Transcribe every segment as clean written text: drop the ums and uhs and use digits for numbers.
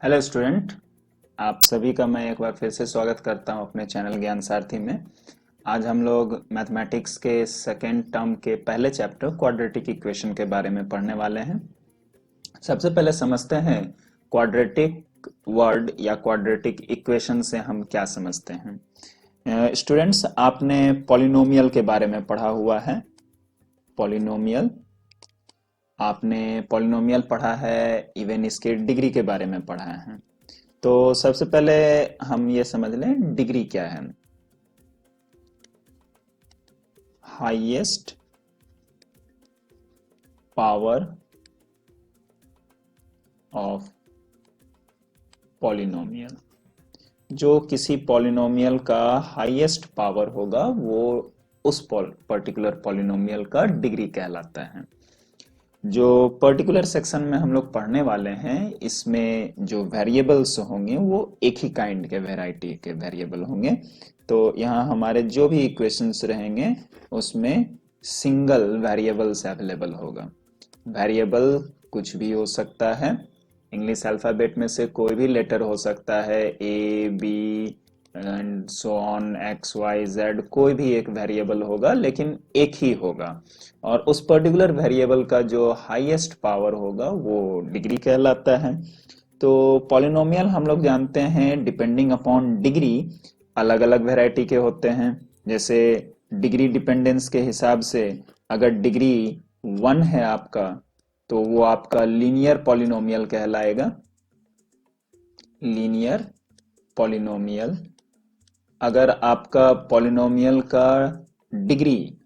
Hello student. आप सभी का मैं एक बार फिर से स्वागत करता हूं अपने चैनल ज्ञान सारथी में। आज हम लोग मैथमेटिक्स के सेकेंड टर्म के पहले चैप्टर क्वाड्रेटिक इक्वेशन के बारे में पढ़ने वाले हैं। सबसे पहले समझते हैं क्वाड्रेटिक वर्ड या क्वाड्रेटिक इक्वेशन से हम क्या समझते हैं। स्टूडेंट्स, आपने पॉलिनोमियल के बारे में पढ़ा हुआ है। पॉलिनोमियल आपने पॉलिनोमियल पढ़ा है, इवन इसके डिग्री के बारे में पढ़ा है। तो सबसे पहले हम ये समझ लें डिग्री क्या है। Highest power of polynomial. जो किसी पॉलिनोमियल का हाईएस्ट पावर होगा वो उस पर्टिकुलर पॉलिनोमियल का डिग्री कहलाता है। जो पर्टिकुलर सेक्शन में हम लोग पढ़ने वाले हैं, इसमें जो वेरिएबल्स होंगे वो एक ही काइंड के वैरायटी के वेरिएबल होंगे। तो यहाँ हमारे जो भी इक्वेशंस रहेंगे उसमें सिंगल वेरिएबल्स अवेलेबल होगा। वेरिएबल कुछ भी हो सकता है, इंग्लिश अल्फाबेट में से कोई भी लेटर हो सकता है, A B and so on, X Y Z, कोई भी एक वेरिएबल होगा लेकिन एक ही होगा। और उस पर्टिकुलर वेरिएबल का जो हाईएस्ट पावर होगा वो डिग्री कहलाता है। तो पॉलिनोमियल हम लोग जानते हैं डिपेंडिंग अपॉन डिग्री अलग अलग वैरायटी के होते हैं। जैसे डिग्री डिपेंडेंस के हिसाब से अगर डिग्री 1 है आपका तो वो आपका लीनियर पॉलिनोमियल कहलाएगा। Linear polynomial. अगर आपका पॉलिनोमियल का डिग्री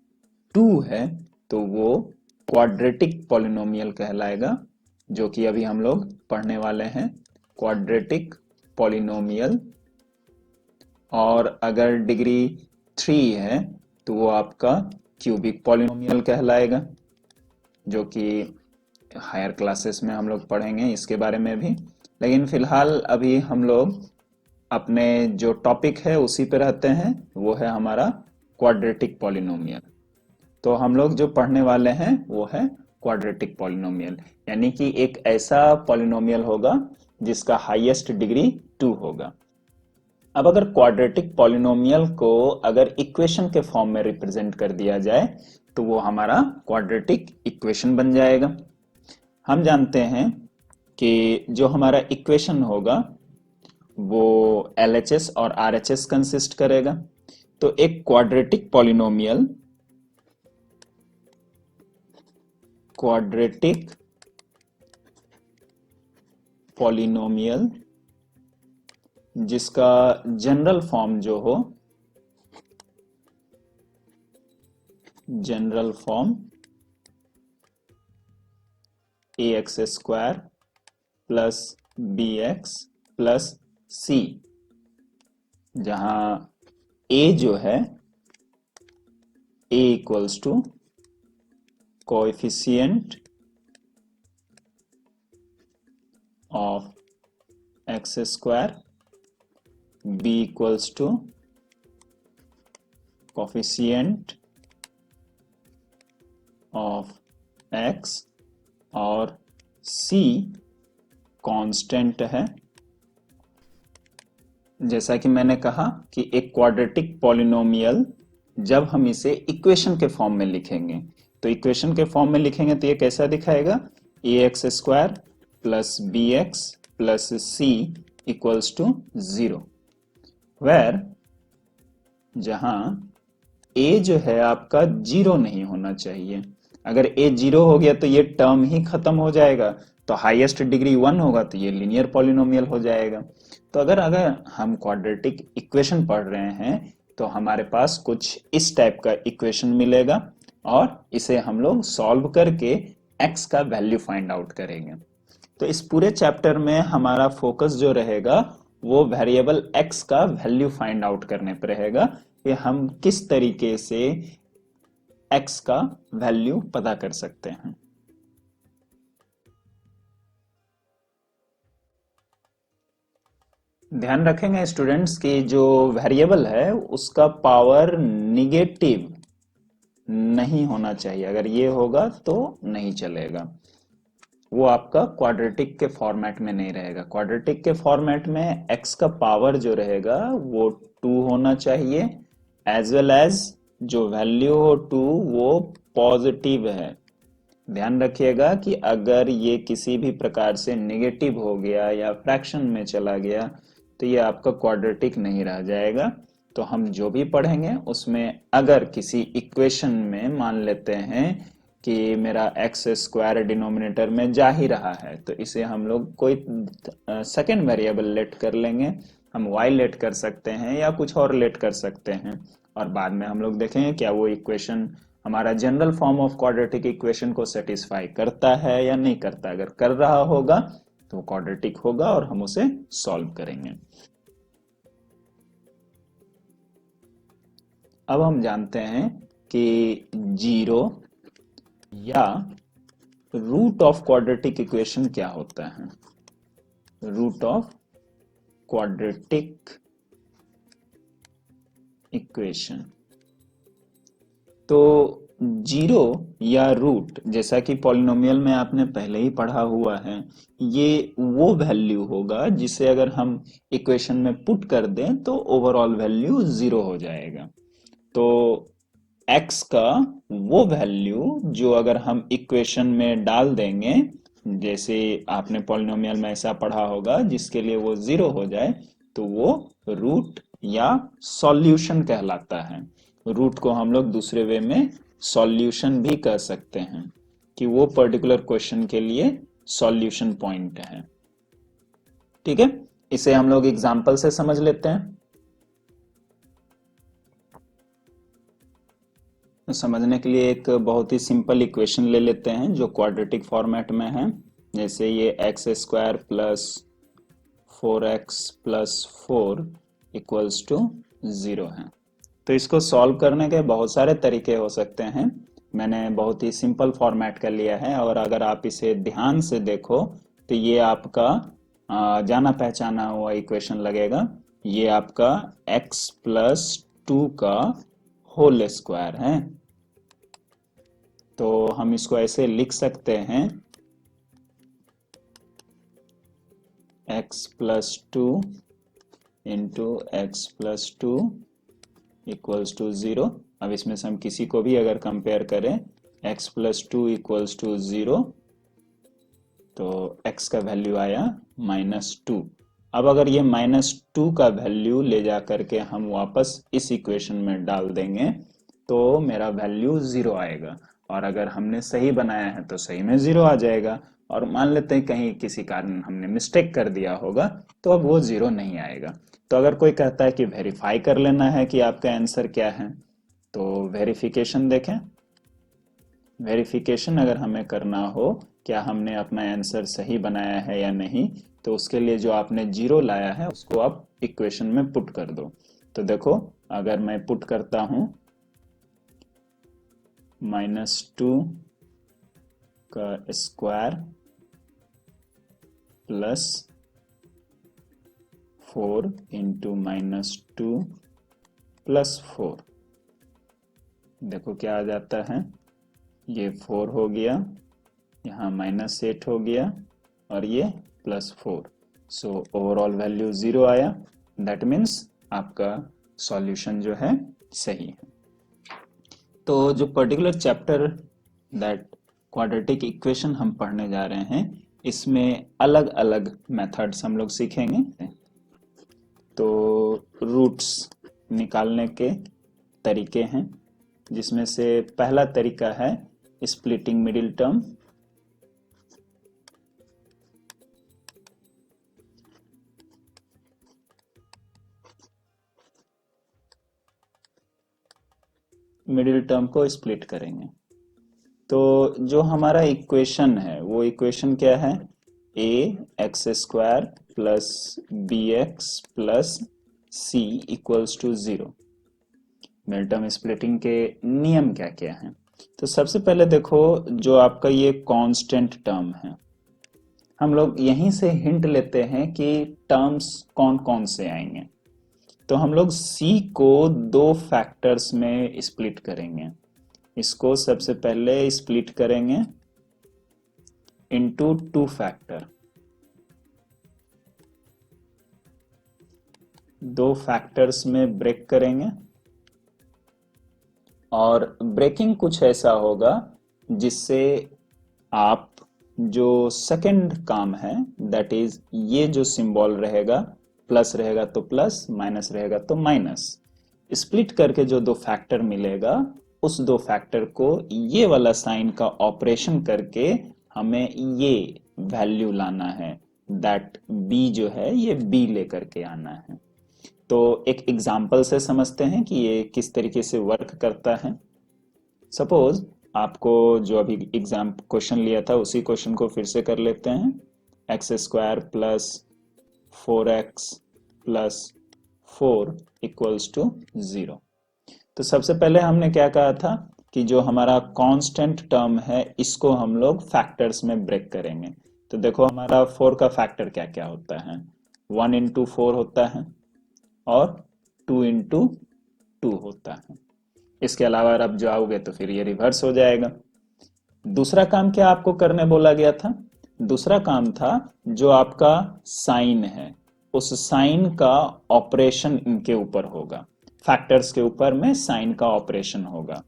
2 है तो वो क्वाड्रेटिक पॉलिनोमियल कहलाएगा, जो कि अभी हम लोग पढ़ने वाले हैं, क्वाड्रेटिक पॉलिनोमियल। और अगर डिग्री 3 है तो वो आपका क्यूबिक पॉलिनोमियल कहलाएगा, जो कि हायर क्लासेस में हम लोग पढ़ेंगे इसके बारे में भी। लेकिन फिलहाल अभी हम लोग अपने जो टॉपिक है उसी पे रहते हैं, वो है हमारा क्वाड्रेटिक पॉलिनोमियल। तो हम लोग जो पढ़ने वाले हैं वो है क्वाड्रेटिक पॉलिनोमियल, यानी कि एक ऐसा पॉलिनोमियल होगा जिसका हाईएस्ट डिग्री 2 होगा। अब अगर क्वाड्रेटिक पॉलिनोमियल को अगर इक्वेशन के फॉर्म में रिप्रेजेंट कर दिया जाए तो वो हमारा क्वाड्रेटिक इक्वेशन बन जाएगा। हम जानते हैं कि जो हमारा इक्वेशन होगा वो LHS और RHS कंसिस्ट करेगा। तो एक क्वाड्रेटिक पॉलिनोमियल जिसका जनरल फॉर्म जो हो, general form ax² plus bx plus c, जहां a जो है a equals to coefficient of x², b equals to coefficient of x, और c कांस्टेंट है। जैसा कि मैंने कहा कि एक क्वाड्रेटिक पॉलिनोमियल जब हम इसे इक्वेशन के फॉर्म में लिखेंगे तो इक्वेशन के फॉर्म में लिखेंगे तो ये कैसा दिखाएगा, ax² plus bx plus c equals to 0, where जहां a जो है आपका 0 नहीं होना चाहिए। अगर a 0 हो गया तो ये टर्म ही खत्म हो जाएगा, तो हाईएस्ट डिग्री 1 होगा तो ये लीनियर पॉलिनोमियल हो जाएगा। तो अगर अगर हम क्वाड्रेटिक इक्वेशन पढ़ रहे हैं तो हमारे पास कुछ इस टाइप का इक्वेशन मिलेगा और इसे हम लोग सॉल्व करके x का वैल्यू फाइंड आउट करेंगे। तो इस पूरे चैप्टर में हमारा फोकस जो रहेगा वो वेरिएबल x का वैल्यू फाइंड आउट करने पर रहेगा कि हम किस तरीके से x का वैल्यू पता कर सकते हैं। ध्यान रखेंगे स्टूडेंट्स कि जो वेरिएबल है उसका पावर निगेटिव नहीं होना चाहिए, अगर ये होगा तो नहीं चलेगा। वो आपका क्वाड्रेटिक के फॉर्मेट में नहीं रहेगा। क्वाड्रेटिक के फॉर्मेट में x का पावर जो रहेगा वो 2 होना चाहिए, एज वेल एज जो वैल्यू हो 2 वो पॉजिटिव है। ध्यान रखिएगा कि अगर ये किसी भी प्रकार से नेगेटिव हो गया या फ्रैक्शन में चला गया तो ये आपका क्वाड्रेटिक नहीं रह जाएगा। तो हम जो भी पढ़ेंगे उसमें अगर किसी इक्वेशन में मान लेते हैं कि मेरा एक्स स्क्वायर डिनोमिनेटर में जा ही रहा है तो इसे हम लोग कोई सेकेंड वेरिएबल लेट कर लेंगे। हम y लेट कर सकते हैं या कुछ और लेट कर सकते हैं और बाद में हम लोग देखेंगे क्या वो इक्वेशन हमारा general form of quadratic equation को सेटिस्फाई करता है या नहीं करता। अगर कर रहा होगा तो क्वाड्रेटिक होगा और हम उसे सॉल्व करेंगे। अब हम जानते हैं कि जीरो या रूट ऑफ क्वाड्रेटिक इक्वेशन क्या होता है। रूट ऑफ क्वाड्रेटिक इक्वेशन, तो जीरो या रूट जैसा कि पॉलिनोमियल में आपने पहले ही पढ़ा हुआ है, ये वो वैल्यू होगा जिसे अगर हम इक्वेशन में पुट कर दें तो ओवरऑल वैल्यू जीरो हो जाएगा। तो x का वो वैल्यू जो अगर हम इक्वेशन में डाल देंगे, जैसे आपने पॉलिनोमियल में ऐसा पढ़ा होगा जिसके लिए वो जीरो हो जाए, तो वो रूट या सॉल्यूशन कहलाता है। रूट को हम लोग दूसरे वे में सॉल्यूशन भी कह सकते हैं कि वो पर्टिकुलर क्वेश्चन के लिए सॉल्यूशन पॉइंट है। ठीक है, इसे हम लोग एग्जाम्पल से समझ लेते हैं। समझने के लिए एक बहुत ही सिंपल इक्वेशन ले लेते हैं जो क्वाड्रेटिक फॉर्मेट में है। जैसे ये x square plus 4x plus 4 equals to 0 है। तो इसको सॉल्व करने के बहुत सारे तरीके हो सकते हैं। मैंने बहुत ही सिंपल फॉर्मेट का लिया है और अगर आप इसे ध्यान से देखो तो ये आपका जाना पहचाना हुआ इक्वेशन लगेगा। ये आपका x प्लस 2 का होल स्क्वायर है। तो हम इसको ऐसे लिख सकते हैं x plus 2 into x plus 2 equals to 0। अब इसमें से हम किसी को भी अगर कंपेयर करें x प्लस 2 इक्वल्स टू 0 तो x का वैल्यू आया -2। अब अगर ये -2 का वैल्यू ले जा करके हम वापस इस इक्वेशन में डाल देंगे तो मेरा वैल्यू 0 आएगा और अगर हमने सही बनाया है तो सही में 0 आ जाएगा। और मान लेते हैं कहीं किसी कारण हमने मिस्टेक कर दिया होगा तो अब वो 0 नहीं आएगा। तो अगर कोई कहता है कि वेरीफाई कर लेना है कि आपका आंसर क्या है, तो वेरिफिकेशन देखें। वेरिफिकेशन अगर हमें करना हो क्या हमने अपना आंसर सही बनाया है या नहीं, तो उसके लिए जो आपने 0 लाया है उसको आप इक्वेशन में पुट कर दो। तो देखो अगर मैं पुट करता हूं -2 का स्क्वायर प्लस 4 इंटू -2 प्लस 4, देखो क्या आ जाता है, ये 4 हो गया, यहाँ -8 हो गया और ये +4। सो ओवरऑल वैल्यू 0 आया। दैट मीन्स आपका सॉल्यूशन जो है सही है। तो जो particular chapter that quadratic equation हम पढ़ने जा रहे हैं इसमें अलग अलग मेथड्स हम लोग सीखेंगे। तो रूट्स निकालने के तरीके हैं जिसमें से पहला तरीका है splitting middle term. Middle term को स्प्लिट करेंगे। तो जो हमारा इक्वेशन है वो इक्वेशन क्या है, a x square plus b x plus c equals to 0। Middle term splitting के नियम क्या क्या हैं। तो सबसे पहले देखो जो आपका ये कांस्टेंट टर्म है, हम लोग यहीं से हिंट लेते हैं कि टर्म्स कौन कौन से आएंगे। तो हम लोग c को 2 फैक्टर्स में स्प्लिट करेंगे। इसको सबसे पहले स्प्लिट करेंगे इंटू 2 फैक्टर, 2 फैक्टर्स में ब्रेक करेंगे और ब्रेकिंग कुछ ऐसा होगा जिससे आप जो सेकंड काम है दैट इज ये जो सिंबल रहेगा, प्लस रहेगा तो प्लस, माइनस रहेगा तो माइनस, स्प्लिट करके जो 2 फैक्टर मिलेगा उस 2 फैक्टर को ये वाला साइन का ऑपरेशन करके हमें ये वैल्यू लाना है, दैट बी जो है ये बी लेकर के आना है। तो एक एग्जाम्पल से समझते हैं कि ये किस तरीके से वर्क करता है। सपोज आपको जो अभी एग्जाम क्वेश्चन लिया था उसी क्वेश्चन को फिर से कर लेते हैं। X square plus 4x plus 4 equals to 0। तो सबसे पहले हमने क्या कहा था कि जो हमारा कांस्टेंट टर्म है इसको हम लोग फैक्टर्स में ब्रेक करेंगे। तो देखो हमारा 4 का फैक्टर क्या क्या होता है, 1 इंटू 4 होता है और 2 इंटू 2 होता है। इसके अलावा आप जाओगे तो फिर ये रिवर्स हो जाएगा। दूसरा काम क्या आपको करने बोला गया था, दूसरा काम था जो आपका साइन है उस साइन का ऑपरेशन इनके ऊपर होगा, फैक्टर्स के ऊपर में साइन का ऑपरेशन होगा।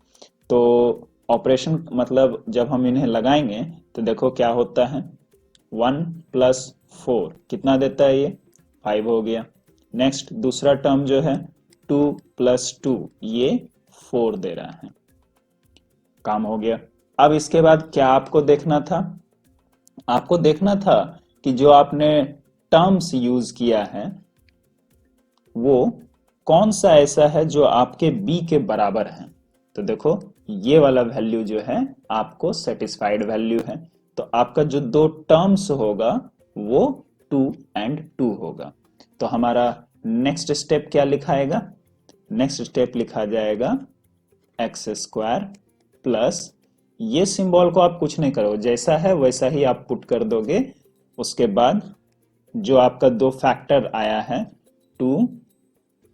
तो ऑपरेशन मतलब जब हम इन्हें लगाएंगे तो देखो क्या होता है, 1 प्लस 4 कितना देता है, ये 5 हो गया। नेक्स्ट दूसरा टर्म जो है 2 प्लस 2 ये 4 दे रहा है, काम हो गया। अब इसके बाद क्या आपको देखना था, आपको देखना था कि जो आपने टर्म्स यूज किया है वो कौन सा ऐसा है जो आपके b के बराबर है। तो देखो ये वाला वैल्यू जो है आपको सेटिस्फाइड वैल्यू है, तो आपका जो 2 टर्म्स होगा वो 2 and 2 होगा। तो हमारा नेक्स्ट स्टेप क्या लिखाएगा, नेक्स्ट स्टेप लिखा जाएगा एक्स स्क्वायर प्लस, ये सिंबल को आप कुछ नहीं करो, जैसा है वैसा ही आप पुट कर दोगे। उसके बाद जो आपका 2 फैक्टर आया है 2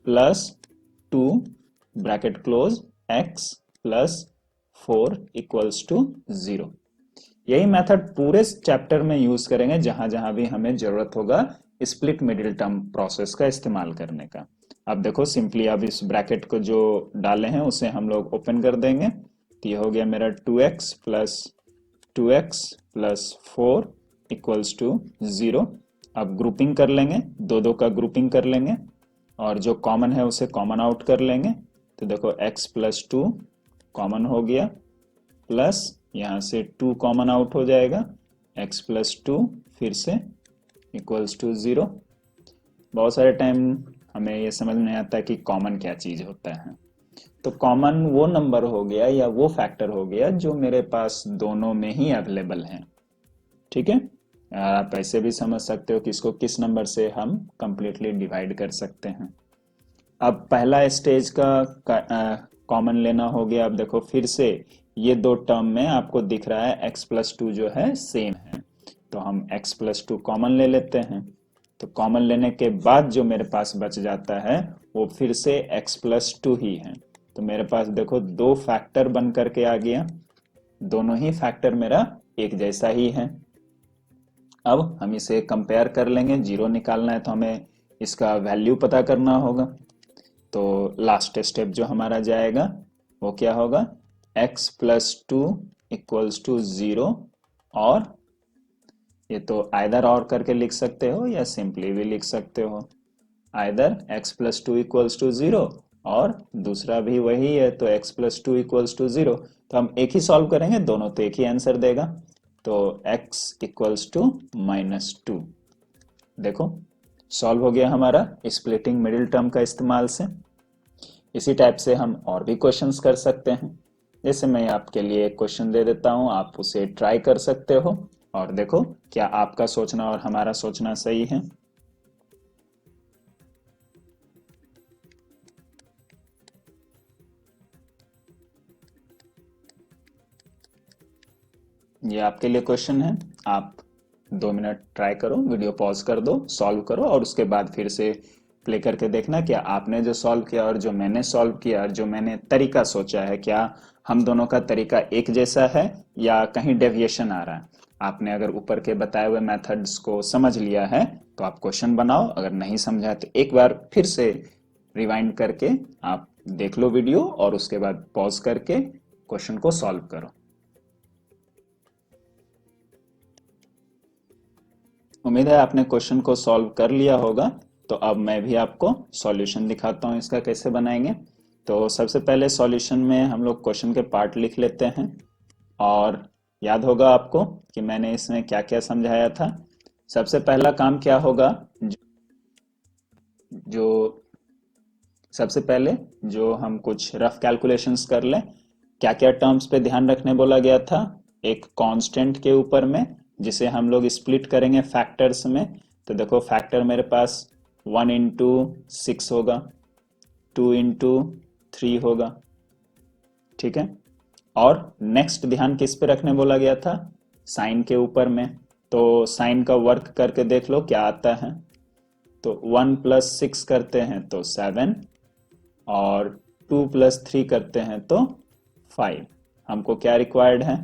plus 2 bracket close x plus 4 equals to 0। यही मेथड पूरे चैप्टर में यूज करेंगे जहां जहां भी हमें जरूरत होगा स्प्लिट मिडिल टर्म प्रोसेस का इस्तेमाल करने का। अब देखो सिंपली अब इस ब्रैकेट को जो डाले हैं उसे हम लोग ओपन कर देंगे, तो ये हो गया मेरा 2x प्लस 4 इक्वल्स टू 0। अब ग्रुपिंग कर लेंगे, दो दो का ग्रुपिंग कर लेंगे और जो कॉमन है उसे कॉमन आउट कर लेंगे। तो देखो x प्लस 2 कॉमन हो गया, प्लस यहां से 2 कॉमन आउट हो जाएगा, x प्लस 2 फिर से इक्वल्स टू 0। बहुत सारे टाइम हमें ये समझ नहीं आता कि कॉमन क्या चीज होता है। तो कॉमन वो नंबर हो गया या वो फैक्टर हो गया जो मेरे पास दोनों में ही अवेलेबल है। ठीक है, आप ऐसे भी समझ सकते हो कि इसको किस नंबर से हम कंप्लीटली डिवाइड कर सकते हैं। अब पहला स्टेज का कॉमन लेना हो गया। अब देखो फिर से ये 2 टर्म में आपको दिख रहा है x प्लस 2 जो है सेम है, तो हम x प्लस 2 कॉमन ले लेते हैं। तो कॉमन लेने के बाद जो मेरे पास बच जाता है वो फिर से x प्लस 2 ही है। तो मेरे पास देखो 2 फैक्टर बन करके आ गया, दोनों ही फैक्टर मेरा एक जैसा ही है। अब हम इसे कंपेयर कर लेंगे, 0 निकालना है तो हमें इसका वैल्यू पता करना होगा। तो लास्ट स्टेप जो हमारा जाएगा वो क्या होगा, x प्लस 2 इक्वल्स टू 0, और ये तो आइदर और करके लिख सकते हो या सिंपली भी लिख सकते हो, either x plus 2 equals to 0 और दूसरा भी वही है तो x प्लस 2 इक्वल्स टू 0। तो हम एक ही सॉल्व करेंगे, दोनों तो एक ही आंसर देगा, तो x इक्वल्स टू -2। देखो सॉल्व हो गया हमारा स्प्लिटिंग मिडिल टर्म का इस्तेमाल से। इसी टाइप से हम और भी क्वेश्चंस कर सकते हैं। जैसे मैं आपके लिए एक क्वेश्चन दे देता हूं, आप उसे ट्राई कर सकते हो और देखो क्या आपका सोचना और हमारा सोचना सही है। ये आपके लिए क्वेश्चन है, आप 2 मिनट ट्राई करो, वीडियो पॉज कर दो, सॉल्व करो और उसके बाद फिर से प्ले करके देखना क्या आपने जो सॉल्व किया और जो मैंने सॉल्व किया और जो मैंने तरीका सोचा है क्या हम दोनों का तरीका एक जैसा है या कहीं डेविएशन आ रहा है। आपने अगर ऊपर के बताए हुए मेथड्स को समझ लिया है तो आप क्वेश्चन बनाओ, अगर नहीं समझा तो एक बार फिर से रिवाइंड करके आप देख लो वीडियो और उसके बाद पॉज करके क्वेश्चन को सॉल्व करो। उम्मीद है आपने क्वेश्चन को सॉल्व कर लिया होगा। तो अब मैं भी आपको सॉल्यूशन दिखाता हूँ इसका कैसे बनाएंगे। तो सबसे पहले सॉल्यूशन में हम लोग क्वेश्चन के पार्ट लिख लेते हैं और याद होगा आपको कि मैंने इसमें क्या क्या समझाया था। सबसे पहला काम क्या होगा, जो सबसे पहले जो हम कुछ रफ कैलकुलेशंस कर लें। क्या क्या टर्म्स पे ध्यान रखने बोला गया था, एक कांस्टेंट के ऊपर में जिसे हम लोग स्प्लिट करेंगे फैक्टर्स में। तो देखो फैक्टर मेरे पास 1 इंटू 6 होगा, 2 इंटू 3 होगा, ठीक है। और नेक्स्ट ध्यान किस पे रखने बोला गया था, साइन के ऊपर में। तो साइन का वर्क करके देख लो क्या आता है। तो 1 प्लस 6 करते हैं तो 7 और 2 प्लस 3 करते हैं तो 5। हमको क्या रिक्वायर्ड है,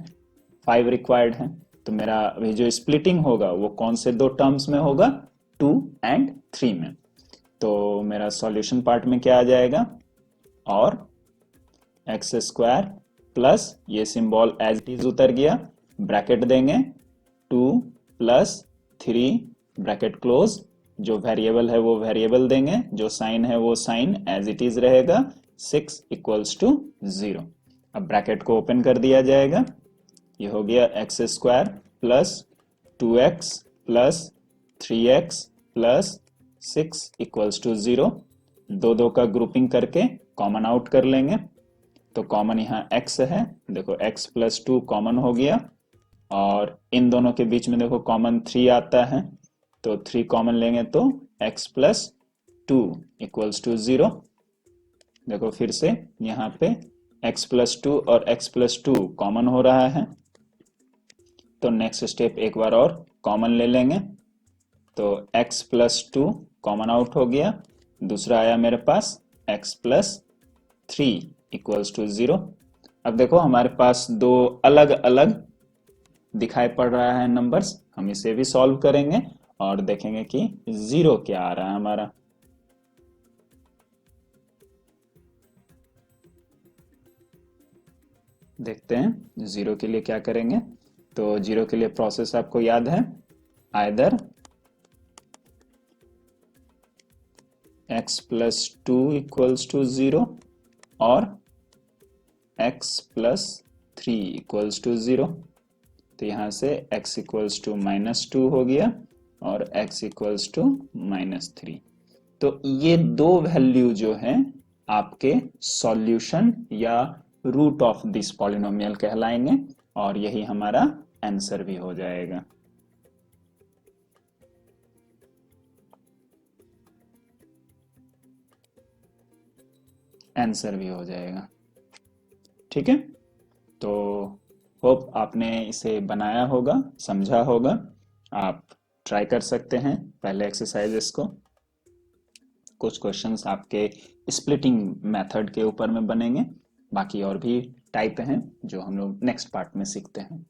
5 रिक्वायर्ड है। तो मेरा अभी जो स्प्लिटिंग होगा वो कौन से दो टर्म्स में होगा, 2 एंड 3 में। तो मेरा सॉल्यूशन पार्ट में क्या आ जाएगा, और एक्स स्क्वायर प्लस ये सिंबल एज इट इज उतर गया, ब्रैकेट देंगे 2 प्लस 3 ब्रैकेट क्लोज, जो वेरिएबल है वो वेरिएबल देंगे, जो साइन है वो साइन एज इट इज रहेगा, 6 इक्वल्स टू 0। अब ब्रैकेट को ओपन कर दिया जाएगा, ये हो गया x square plus 2x plus 3x plus 6 equals to 0। दो दो का ग्रुपिंग करके कॉमन आउट कर लेंगे। तो कॉमन यहाँ x है, देखो x प्लस 2 कॉमन हो गया, और इन दोनों के बीच में देखो कॉमन 3 आता है, तो 3 कॉमन लेंगे तो x प्लस 2 इक्वल्स टू 0। देखो फिर से यहाँ पे x प्लस 2 और x प्लस 2 कॉमन हो रहा है, तो नेक्स्ट स्टेप एक बार और कॉमन ले लेंगे। तो x प्लस 2 कॉमन आउट हो गया, दूसरा आया मेरे पास x प्लस 3 इक्वल्स टू 0। अब देखो हमारे पास दो अलग अलग दिखाई पड़ रहा है नंबर्स, हम इसे भी सॉल्व करेंगे और देखेंगे कि 0 क्या आ रहा है हमारा। देखते हैं 0 के लिए क्या करेंगे। तो 0 के लिए प्रोसेस आपको याद है, either x plus 2 equals to 0 और x प्लस 3 इक्वल्स टू 0। तो यहां से x इक्वल्स टू -2 हो गया और x इक्वल्स टू -3। तो ये दो वैल्यू जो है आपके सॉल्यूशन या रूट ऑफ दिस पॉलिनोमियल कहलाएंगे, और यही हमारा आंसर भी हो जाएगा। आंसर भी हो जाएगा, ठीक है। तो होप आपने इसे बनाया होगा, समझा होगा। आप ट्राई कर सकते हैं पहले एक्सरसाइजेस को। कुछ क्वेश्चंस आपके स्प्लिटिंग मेथड के ऊपर में बनेंगे, बाकी और भी टाइप हैं जो हम लोग नेक्स्ट पार्ट में सीखते हैं।